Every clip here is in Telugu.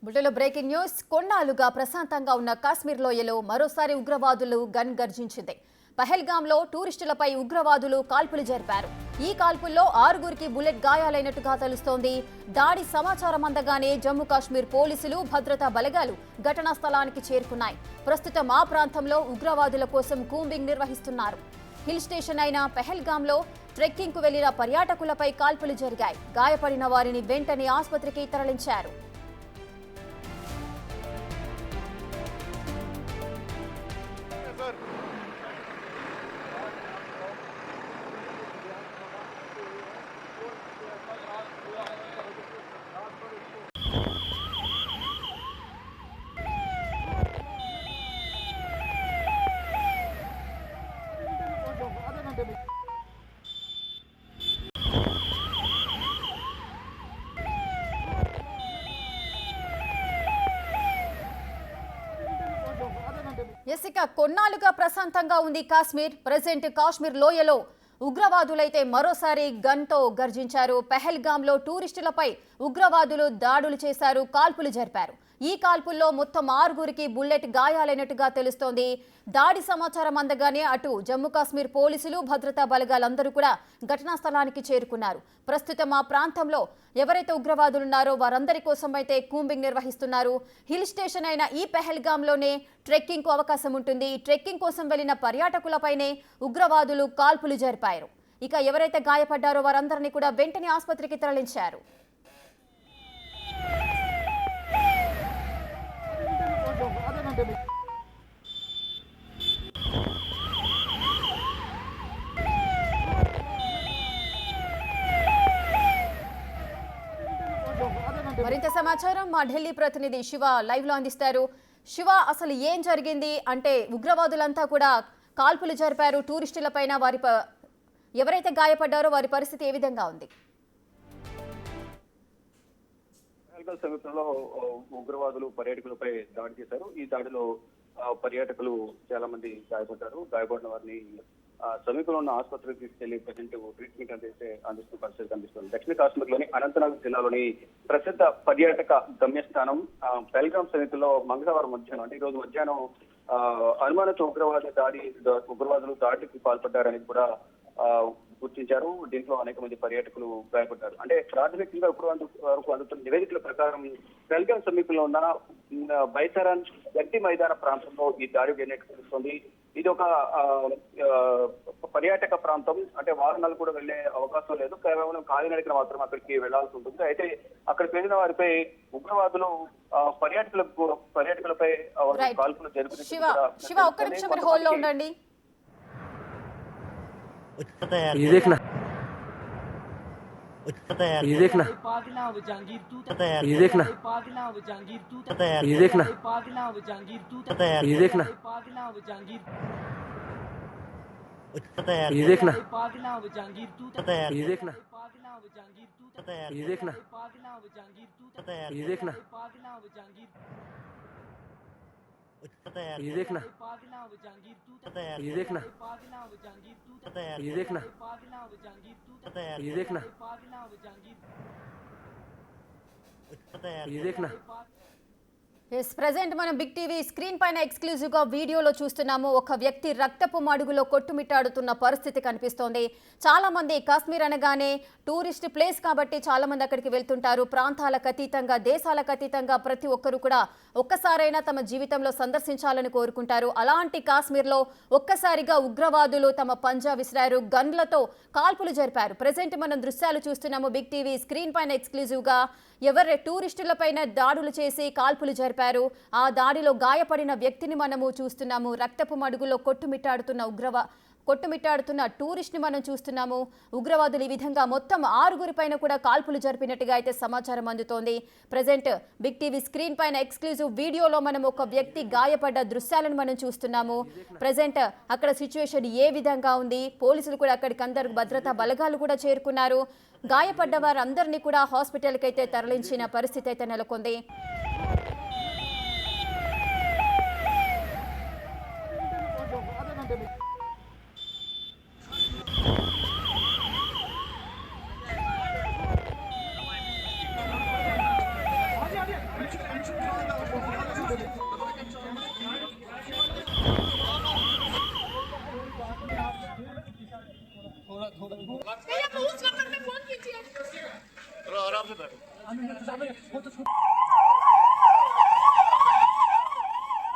బులెటిన్లో బ్రేకింగ్ న్యూస్. కొన్నాళ్లుగా ప్రశాంతంగా ఉన్న కాశ్మీర్ లోయలో మరోసారి ఉగ్రవాదులు గన్ గర్జించింది. పహల్గాంలో టూరిస్టులపై ఉగ్రవాదులు కాల్పులు జరిపారు. ఈ కాల్పుల్లో 6గురికి బుల్లెట్ గాయాలైనట్టుగా తెలుస్తోంది. దాడి సమాచారం అందగానే జమ్మూ కాశ్మీర్ పోలీసులు, భద్రతా బలగాలు ఘటనా స్థలానికి చేరుకున్నాయి. ప్రస్తుతం ఆ ప్రాంతంలో ఉగ్రవాదుల కోసం కూంబింగ్ నిర్వహిస్తున్నారు. హిల్ స్టేషన్ అయిన పహల్గాంలో ట్రెక్కింగ్ కు వెళ్లిన పర్యాటకులపై కాల్పులు జరిగాయి. గాయపడిన వారిని వెంటనే ఆసుపత్రికి తరలించారు. ఇక కొన్నాళ్లుగా ప్రశాంతంగా ఉంది కాశ్మీర్. ప్రెజెంట్ కాశ్మీర్ లోయలో ఉగ్రవాదులైతే మరోసారి గన్తో గర్జించారు. పహల్గాంలో టూరిస్టులపై ఉగ్రవాదులు దాడులు చేశారు, కాల్పులు జరిపారు. ఈ కాల్పుల్లో మొత్తం 6గురికి బుల్లెట్ గాయాలైనట్టుగా తెలుస్తోంది. దాడి సమాచారం అందగానే అటు జమ్మూ కాశ్మీర్ పోలీసులు, భద్రతా బలగాలందరూ కూడా ఘటనా స్థలానికి చేరుకున్నారు. ప్రస్తుతం ఆ ప్రాంతంలో ఎవరైతే ఉగ్రవాదులున్నారో వారందరి కోసం అయితే కూంబింగ్ నిర్వహిస్తున్నారు. హిల్ స్టేషన్ అయిన ఈ పహల్గాంలోనే ట్రెక్కింగ్ కు అవకాశం ఉంటుంది. ట్రెక్కింగ్ కోసం వెళ్లిన పర్యాటకులపైనే ఉగ్రవాదులు కాల్పులు జరిపారు. ఇక ఎవరైతే గాయపడ్డారో వారందరినీ కూడా వెంటనే ఆసుపత్రికి తరలించారు. మరింత సమాచారం మా ఢిల్లీ ప్రతినిధి శివ లైవ్ లో అందిస్తారు. శివ, అసలు ఏం జరిగింది? అంటే ఉగ్రవాదులంతా కూడా కాల్పులు జరిపారు టూరిస్టులపైన, ఎవరైతే గాయపడ్డారో వారి పరిస్థితి ఏ విధంగా ఉంది? సమీపంలో ఉగ్రవాదులు పర్యాటకులపై దాడి చేశారు. ఈ దాడిలో పర్యాటకులు చాలా మంది గాయపడ్డారు. గాయపడిన వారిని సమీపంలో ఉన్న ఆసుపత్రికి తీసుకెళ్లి ప్రజెంట్ ట్రీట్మెంట్ అందిస్తున్న పరిస్థితి కనిపిస్తుంది. దక్షిణ కాశ్మీర్ లోని అనంతనాగ్ జిల్లాలోని ప్రసిద్ధ పర్యాటక గమ్యస్థానం పహల్గాం సమీపంలో మంగళవారం మధ్యాహ్నం, అంటే ఈ రోజు మధ్యాహ్నం అనుమానిత ఉగ్రవాదులు దాడికి పాల్పడ్డారని కూడా గుర్తించారు. దీంట్లో అనేక మంది పర్యాటకులు గాయపడ్డారు. అంటే ప్రాథమికంగా వరకు అందుతున్న నివేదికల ప్రకారం పహల్గాం సమీపంలో ఉన్న బైసారాన్ గట్టి మైదాన ప్రాంతంలో ఈ దాడి జరిగినట్టు తెలుస్తోంది. ఇది ఒక పర్యాటక ప్రాంతం, అంటే వాహనాలు కూడా వెళ్లే అవకాశం లేదు. కేవలం కాలినడకన మాత్రం అక్కడికి వెళ్లాల్సి ఉంటుంది. అయితే అక్కడికి వెళ్ళిన వారిపై ఉగ్రవాదులు పర్యాటకులపై కాల్పులు జరుపుతున్నారు. ये देखना ये देखना ये देखना ये देखना ये देखना ये देखना ये देखना ये देखना ये देखना ये देखना ये देखना ये देखना ये देखना ये देखना ప్రెజెంట్ మనం బిగ్ టీవీ స్క్రీన్ పైన ఎక్స్క్లూజివ్ గా వీడియోలో చూస్తున్నాము. ఒక వ్యక్తి రక్తపు మడుగులో కొట్టుమిట్టాడుతున్న పరిస్థితి కనిపిస్తోంది. చాలా మంది కాశ్మీర్ అనగానే టూరిస్ట్ ప్లేస్ కాబట్టి చాలా మంది అక్కడికి వెళ్తుంటారు. ప్రాంతాలకు అతీతంగా, దేశాలకు అతీతంగా ప్రతి ఒక్కరు కూడా ఒక్కసారైనా తమ జీవితంలో సందర్శించాలని కోరుకుంటారు. అలాంటి కాశ్మీర్లో ఒక్కసారిగా ఉగ్రవాదులు తమ పంజా విసిరారు, గన్లతో కాల్పులు జరిపారు. ప్రెజెంట్ మనం దృశ్యాలు చూస్తున్నాము బిగ్ టీవీ స్క్రీన్ పైన ఎక్స్క్లూజివ్ గా. ఎవరి టూరిస్టులపైన దాడులు చేసి కాల్పులు జరిపారు. ఆ దాడిలో గాయపడిన వ్యక్తిని మనము చూస్తున్నాము. రక్తపు మడుగులో కొట్టుమిట్టాడుతున్న టూరిస్ట్ ని మనం చూస్తున్నాము. ఉగ్రవాదులు ఈ విధంగా మొత్తం 6గురిపైన కూడా కాల్పులు జరిపినట్టుగా అయితే సమాచారం అందుతోంది. ప్రెజెంట్ బిగ్ టీవీ స్క్రీన్ పైన ఎక్స్క్లూజివ్ వీడియోలో మనం ఒక వ్యక్తి గాయపడ్డ దృశ్యాలను మనం చూస్తున్నాము. ప్రెజెంట్ అక్కడ సిచ్యువేషన్ ఏ విధంగా ఉంది? పోలీసులు కూడా అక్కడికి అందరూ, భద్రతా బలగాలు కూడా చేరుకున్నారు. గాయపడ్డ వారందరినీ కూడా హాస్పిటల్కి అయితే తరలించిన పరిస్థితి అయితే నెలకొంది.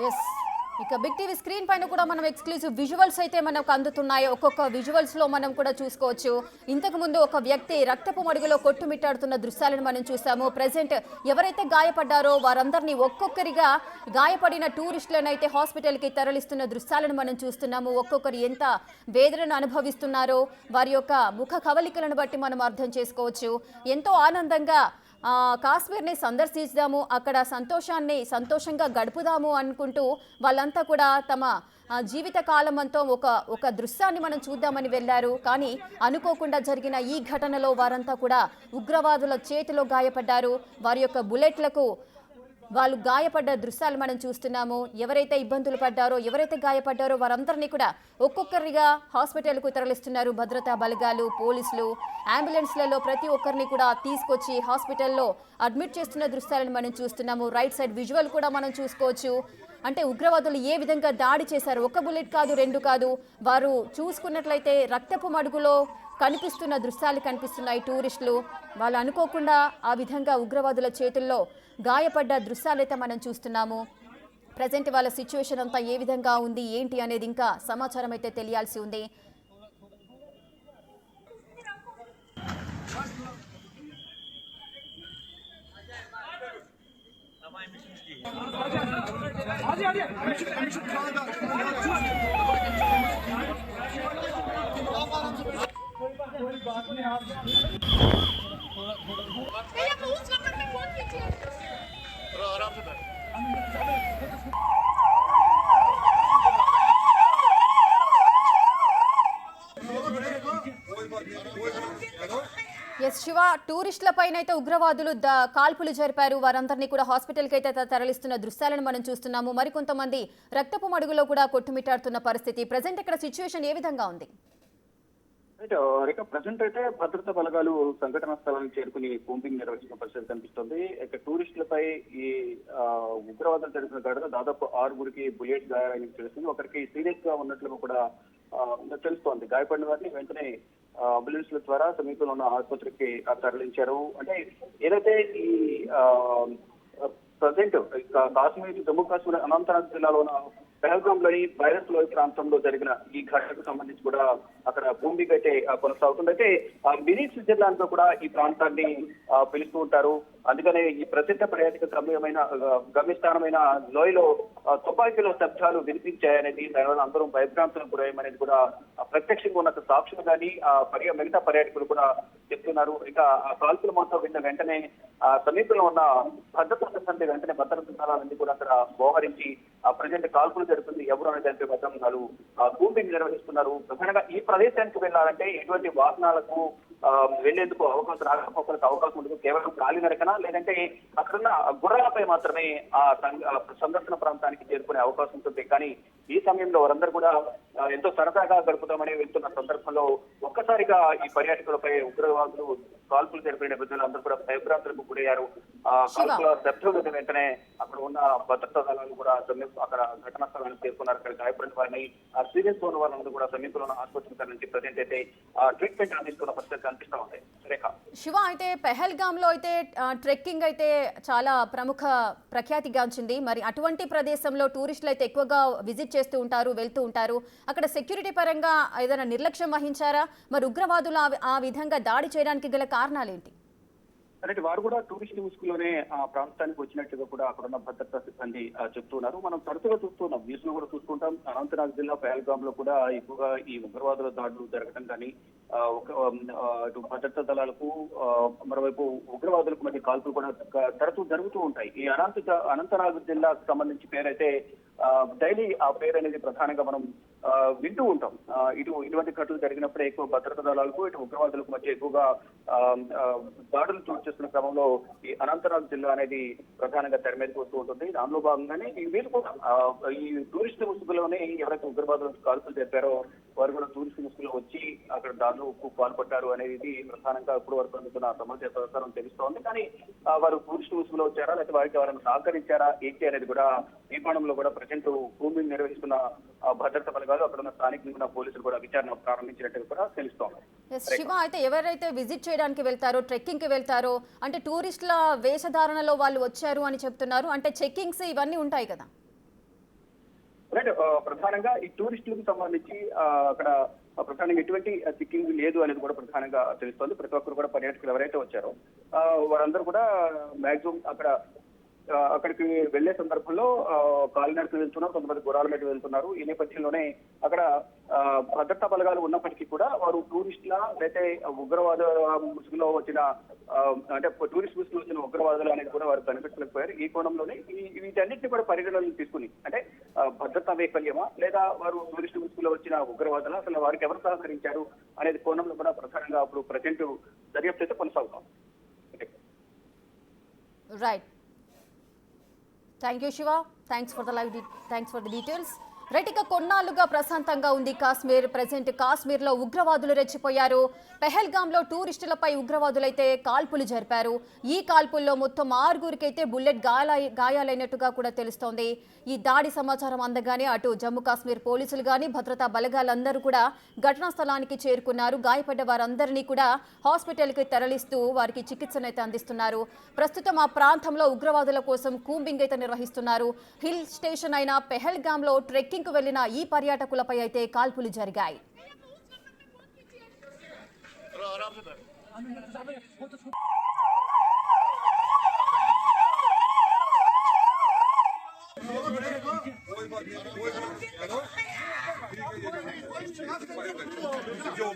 ఎస్, ఇక బిగ్ టీవీ స్క్రీన్ పైన కూడా మనం ఎక్స్క్లూజివ్ విజువల్స్ అయితే మనకు అందుతున్నాయి. ఒక్కొక్క విజువల్స్ లో మనం కూడా చూసుకోవచ్చు. ఇంతకు ముందు ఒక వ్యక్తి రక్తపు మడుగులో కొట్టుమిట్టాడుతున్న దృశ్యాలను మనం చూసాము. ప్రెసెంట్ ఎవరైతే గాయపడ్డారో వారందరినీ ఒక్కొక్కరిగా గాయపడిన టూరిస్టులను అయితే హాస్పిటల్కి తరలిస్తున్న దృశ్యాలను మనం చూస్తున్నాము. ఒక్కొక్కరు ఎంత వేదనను అనుభవిస్తున్నారో వారి యొక్క ముఖ కవలికలను బట్టి మనం అర్థం చేసుకోవచ్చు. ఎంతో ఆనందంగా కాశ్మీర్ని సందర్శించుదాము, అక్కడ సంతోషంగా గడుపుదాము అనుకుంటూ వాళ్ళంతా కూడా తమ జీవిత కాలం అంతా ఒక దృశ్యాన్ని మనం చూద్దామని వెళ్ళారు. కానీ అనుకోకుండా జరిగిన ఈ ఘటనలో వారంతా కూడా ఉగ్రవాదుల చేతిలో గాయపడ్డారు. వారి యొక్క బుల్లెట్లకు వాళ్ళు గాయపడ్డ దృశ్యాలు మనం చూస్తున్నాము. ఎవరైతే ఇబ్బందులు పడ్డారో, ఎవరైతే గాయపడ్డారో వారందరినీ కూడా ఒక్కొక్కరిగా హాస్పిటల్కు తరలిస్తున్నారు. భద్రతా బలగాలు, పోలీసులు, అంబులెన్స్లలో ప్రతి ఒక్కరిని కూడా తీసుకొచ్చి హాస్పిటల్లో అడ్మిట్ చేస్తున్న దృశ్యాలను మనం చూస్తున్నాము. రైట్ సైడ్ విజువల్ కూడా మనం చూసుకోవచ్చు. అంటే ఉగ్రవాదులు ఏ విధంగా దాడి చేశారు, ఒక బుల్లెట్ కాదు, రెండు కాదు. వారు చూసుకున్నట్లయితే రక్తపు మడుగులో కనిపిస్తున్న దృశ్యాలు కనిపిస్తున్నాయి. టూరిస్టులు వాళ్ళు అనుకోకుండా ఆ విధంగా ఉగ్రవాదుల చేతుల్లో గాయపడ్డ దృశ్యాలైతే మనం చూస్తున్నాము. ప్రజెంట్ వాళ్ళ సిచ్యువేషన్ అంతా ఏ విధంగా ఉంది ఏంటి అనేది ఇంకా సమాచారం అయితే తెలియాల్సి ఉంది. ఎస్ శివ, టూరిస్టుల పైన అయితే ఉగ్రవాదులు కాల్పులు జరిపారు. వారందరినీ కూడా హాస్పిటల్కి అయితే తరలిస్తున్న దృశ్యాలను మనం చూస్తున్నాము. మరికొంతమంది రక్తపు మడుగులో కూడా కొట్టుమిట్టాడుతున్న పరిస్థితి. ప్రజెంట్ ఇక్కడ సిచ్యువేషన్ ఏ విధంగా ఉంది? ప్రజెంట్ అయితే భద్రతా బలగాలు సంఘటనా స్థలానికి చేరుకుని కూంబింగ్ నిర్వహించిన పరిస్థితి కనిపిస్తుంది. ఇక టూరిస్టులపై ఈ ఉగ్రవాదులు జరిపిన ఘటన దాదాపు 6 బుల్లెట్ గాయాలని తెలుస్తుంది. ఒకరికి సీరియస్ గా ఉన్నట్లుగా కూడా తెలుస్తోంది. గాయపడిన వారిని వెంటనే అంబులెన్స్ల ద్వారా సమీపంలో ఉన్న ఆసుపత్రికి తరలించారు. అంటే ఏదైతే ఈ ప్రజెంట్ కాశ్మీర్, జమ్మూ కాశ్మీర్ అనంతనాగ్ జిల్లాలో ఉన్న పెహల్గాంలోని వైరస్ లోయ ప్రాంతంలో జరిగిన ఈ ఘటనకు సంబంధించి కూడా అక్కడ భూమికి అయితే కొనసాగుతుంది. అయితే మినీ స్విట్జర్లాండ్ తో కూడా ఈ ప్రాంతాన్ని పిలుస్తూ ఉంటారు. అందుకనే ఈ ప్రసిద్ధ పర్యాటక గమ్యస్థానమైన లోయలో తుపాకీల శబ్దాలు వినిపించాయనేది, దానివల్ల అందరూ భయభ్రాంతులకు గురయ్యమనేది కూడా ప్రత్యక్షంగా ఉన్న సాక్షులు కానీ మిగతా పర్యాటకులు కూడా చెప్తున్నారు. ఇక ఆ కాల్పుల మొత్తం విన్న వెంటనే సమీపంలో ఉన్న భద్రతా సిబ్బంది వెంటనే భద్రతా దళాలన్నీ కూడా అక్కడ మోహరించి ప్రజెంట్ కాల్పులు జరుగుతుంది. ఎవరు అనే దానిపై భద్రతలు కూంబింగ్ నిర్వహిస్తున్నారు. ప్రధానంగా ఈ ప్రదేశానికి వెళ్ళాలంటే ఎటువంటి వాహనాలకు వెళ్లేందుకు అవకాశం ఉండదు. కేవలం కాలినడకన లేదంటే అక్కడున్న గుర్రాలపై మాత్రమే ఆ సందర్శన ప్రాంతానికి చేరుకునే అవకాశం ఉంటుంది. కానీ ఈ సమయంలో వారందరూ కూడా ఎంతో సరదాగా గడుపుతామని వెళ్తున్న సందర్భంలో ఒక్కసారిగా ఈ పర్యాటకులపై ఉగ్రవాదులు కాల్పులు జరిపిన నేపథ్యంలో అందరూ కూడా భయభ్రాంతులకు గురయ్యారు. కాల్పుల శబ్దం వెంటనే అక్కడ ఉన్న భద్రతా దళాలు కూడా అక్కడ ఘటనా స్థలానికి చేరుకున్నారు. అక్కడ గాయపడిన వారిని సీరియస్ ఉన్న వాళ్ళందరూ కూడా సమీపంలో ఉన్న ఆసుపత్రి నుంచి ప్రజెంట్ అయితే ట్రీట్మెంట్ అందిస్తున్న పరిస్థితి కనిపిస్తూ ఉంది. రేఖ శివ, అయితే పెహల్గామ్ లో అయితే ట్రెక్కింగ్ అయితే చాలా ప్రఖ్యాతిగాంచింది. మరి అటువంటి ప్రదేశంలో టూరిస్టులు అయితే ఎక్కువగా విజిట్ చేస్తూ ఉంటారు, వెళ్తూ ఉంటారు. అక్కడ సెక్యూరిటీ పరంగా ఏదైనా నిర్లక్ష్యం వహించారా? మరి ఉగ్రవాదులు ఆ విధంగా దాడి చేయడానికి గల కారణాలేంటి? అంటే వారు కూడా టూరిస్ట్ ముసుగులోనే ఆ ప్రాంతానికి వచ్చినట్టుగా కూడా అక్కడ ఉన్న భద్రతా సిబ్బంది చెప్తున్నారు. మనం తరచుగా చూస్తున్నాం, న్యూస్ లో కూడా చూసుకుంటాం. అనంతనాగ్ జిల్లా పెహల్గామ్ లో కూడా ఎక్కువగా ఈ ఉగ్రవాదుల దాడులు జరగడం కానీ ఇటు భద్రతా దళాలకు మరోవైపు ఉగ్రవాదులకు మధ్య కాల్పులు కూడా తరచూ జరుగుతూ ఉంటాయి. ఈ అనంతనాగ్ జిల్లాకు సంబంధించి పేరైతే డైలీ ఆ పేరు అనేది ప్రధానంగా మనం వింటూ ఉంటాం. ఇటువంటి ఘటనలు జరిగినప్పుడే ఎక్కువ భద్రతా దళాలకు ఇటు ఉగ్రవాదులకు మధ్య ఎక్కువగా దాడులు చోటు చేస్తున్న క్రమంలో ఈ అనంతనాగ్ జిల్లా అనేది ప్రధానంగా తెర మీదకి వస్తూ ఉంటుంది. దానిలో భాగంగానే వీళ్ళు కూడా ఈ టూరిస్ట్ ముసుగులోనే ఎవరైతే ఉగ్రవాదులకు కాల్పులు జరిపారో వారు కూడా టూరిస్ట్ ముసుగులో వచ్చి అక్కడ దాడులకు పాల్పడ్డారు అనేది ప్రధానంగా ఇప్పుడు వరకు అందుతున్న సమాచార ప్రకారం తెలుస్తోంది. కానీ వారు టూరిస్ట్ ముసుగులో వచ్చారా లేకపోతే వారికి ఎవరైనా సహకరించారా ఏంటి అనేది కూడా ఈ కోణంలో కూడా ప్రజెంట్ కూంబింగ్ నిర్వహిస్తున్న భద్రతా బలగాలు అక్కడ ఉన్న స్థానికంగా పోలీసులు కూడా విచారణ ప్రారంభించినట్టు కూడా తెలుస్తోంది. శివ, అయితే ఎవరైతే విజిట్ చేయడానికి వెళ్తారో, ట్రెక్కింగ్ కి వెళ్తారో, అంటే టూరిస్టుల వేషధారణలో వాళ్ళు వచ్చారు అని చెప్తున్నారు. అంటే చెక్కింగ్స్ ఇవన్నీ ఉంటాయి కదా? రైట్. ప్రధానంగా ఈ టూరిస్టులకు సంబంధించి అక్కడ ప్రధానంగా ఎటువంటి చెక్కింగ్ లేదు అనేది కూడా ప్రధానంగా తెలుస్తోంది. ప్రతి ఒక్కరు కూడా పర్యాటకులు ఎవరైతే వచ్చారో వారందరూ కూడా మాక్సిమం అక్కడికి వెళ్లే సందర్భంలో కాలినడకన వెళ్తున్నారు, కొంతమంది గుర్రాల మీద వెళ్తున్నారు. ఈ నేపథ్యంలోనే అక్కడ భద్రతా బలగాలు ఉన్నప్పటికీ కూడా వారు టూరిస్టుల లేకపోతే ఉగ్రవాద ముసుగులో వచ్చిన అంటే టూరిస్ట్ ముసుగులో వచ్చిన ఉగ్రవాదులు అనేది కూడా వారు కనిపించలేకపోయారు. ఈ కోణంలోనే వీటన్నిటిని కూడా పరిగణనలు తీసుకుని అంటే భద్రతా వైఫల్యమా లేదా వారు టూరిస్ట్ ముసుగులో వచ్చిన ఉగ్రవాదులు అసలు వారికి ఎవరు సహకరించారు అనేది కోణంలో కూడా ప్రధానంగా అప్పుడు ప్రజెంట్ దర్యాప్తు అయితే కొనసాగుతాం. Right. Thank you Shiva. Thanks for the details. Right, ఇక కొన్నాళ్లుగా ప్రశాంతంగా ఉంది కాశ్మీర్. ప్రజెంట్ కాశ్మీర్లో ఉగ్రవాదులు రెచ్చిపోయారు. పెహల్గాంలో టూరిస్టులపై ఉగ్రవాదులైతే కాల్పులు జరిపారు. ఈ కాల్పుల్లో మొత్తం 6గురికైతే బుల్లెట్ గాయాలైనట్టుగా కూడా తెలుస్తోంది. ఈ దాడి సమాచారం అందగానే అటు జమ్మూ కాశ్మీర్ పోలీసులు కానీ భద్రతా బలగాలందరూ కూడా ఘటనా స్థలానికి చేరుకున్నారు. గాయపడ్డ వారందరినీ కూడా హాస్పిటల్కి తరలిస్తూ వారికి చికిత్సనైతే అందిస్తున్నారు. ప్రస్తుతం ఆ ప్రాంతంలో ఉగ్రవాదుల కోసం కూంబింగ్ అయితే నిర్వహిస్తున్నారు. హిల్ స్టేషన్ అయిన పెహల్గాంలో ట్రెక్కింగ్ కు వెళ్లిన ఈ పర్యాటకులపై అయితే కాల్పులు జరిగాయి. जो